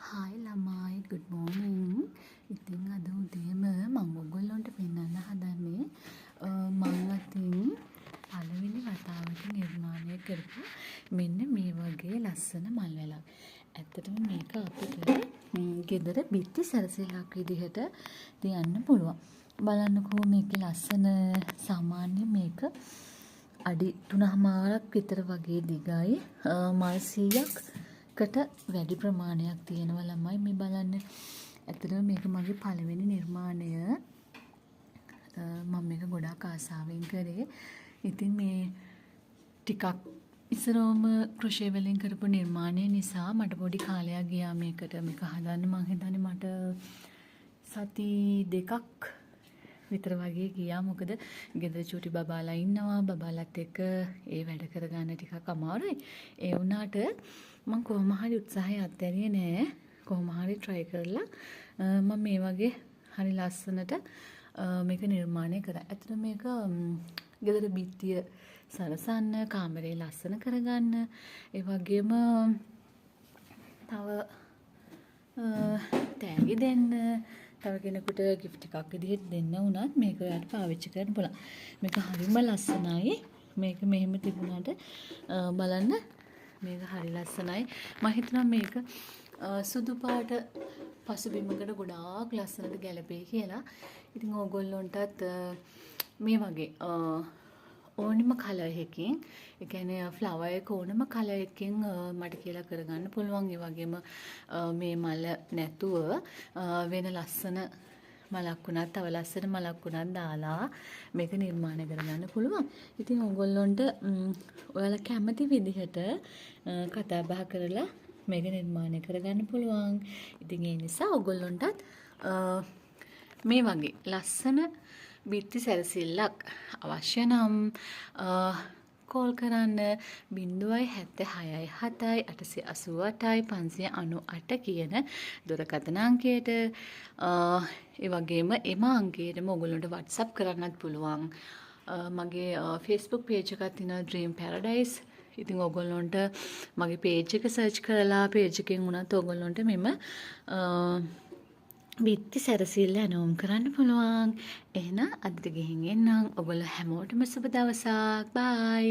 Hi ළමයි good morning. ඉතින් අද උදේම මම ඔයගොල්ලන්ට පෙන්නන්න හදන්නේ මම අතින් පළවෙනි වතාවට නිර්මාණය කරපු මෙන්න මේ වගේ ලස්සන මල් වැලක්. ඇත්තටම මේක අපිට ගෙදර බිත්ති සැරසිල්ලක් විදිහට තියන්න පුළුවන්. බලන්නකෝ මේකේ ලස්සන සාමාන්‍ය මේක අඩි 3මාරක් විතර වගේ දිගයි. මල් 100කට වැඩි ප්‍රමාණයක් තියෙනවා ළමයි මේ බලන්න. ඇත්තටම මේක මගේ පළවෙනි නිර්මාණය. මම මේක ගොඩාක් ආසාවෙන් කරේ. ඉතින් මේ ටිකක් ඉස්සරවම ක්‍රොෂේ වලින් කරපු නිර්මාණය නිසා මට පොඩි කාලයක් ගියා මේක හදන්න. මං හිතන්නේ මට සති 2ක් විතර වගේ ගියා. මොකද ගෙදර චූටි බබාලා ඉන්නවා. බබාලත් එක්ක ඒ වැඩ කරගන්න ටිකක් අමාරුයි. ඒ වුණාට මම කොහොම හරි උත්සාහය අත්හැරියේ නෑ. කොහොම හරි try කරලා මම මේ වගේ හරි ලස්සනට මේක නිර්මාණය කරා. ඇත්තට මේක ගෙදර බිත්තිය සරසන්න, කාමරේ ලස්සන කරගන්න, ඒ වගේම තව තෑගි දෙන්න, තව කෙනෙකුට gift එකක් විදිහට දෙන්න වුණත් මේක ඔයාලට පාවිච්චි කරන්න පුළුවන්. මේක හරිම ලස්සනයි. මේක මෙහෙම තිබුණාට බලන්න මේක හරි ලස්සනයි. මම හිතනවා මේක සුදු පාට පසුබිමකට ගොඩාක් ලස්සනට ගැලපෙයි කියලා. ඉතින් ඕගොල්ලොන්ටත් මේ වගේ ඕනම කලර් එකකින්, ඒ කියන්නේ ෆ්ලවර් එක ඕනම කලර් එකකින් මට කියලා කරගන්න පුළුවන්. ඒ වගේම මේ මල නැතුව වෙන ලස්සන මලක් වුණත්, තව ලස්සන මලක් වුණත් දාලා මේක නිර්මාණය කරගන්න පුළුවන්. ඉතින් ඕගොල්ලොන්ට ඔයාලා කැමති විදිහට කතා බහ කරලා මේක නිර්මාණය කරගන්න පුළුවන්. ඉතින් ඒ නිසා ඕගොල්ලොන්ටත් මේ වගේ ලස්සන බිත්ති සැරසිල්ලක් අවශ්‍ය නම් කෝල් කරන්න 076 කියන දුරකථන අංකයට. ඒ වගේම එම අංකයටම ඔයගොල්ලන්ට WhatsApp කරන්නත් පුළුවන්. මගේ Facebook page එකක් තියෙනවා Dream Paradise. ඉතින් ඔයගොල්ලන්ට මගේ page එක search කරලා page එකෙන් උනත් ඔයගොල්ලන්ට මෙම බිත්ති සැරසිල්ල ඇනවුම් කරන්න පුළුවන්. එහෙනම් අදට ගිහින් එන්නම්. ඔයගොල්ලෝ හැමෝටම සුබ දවසක්. බයි.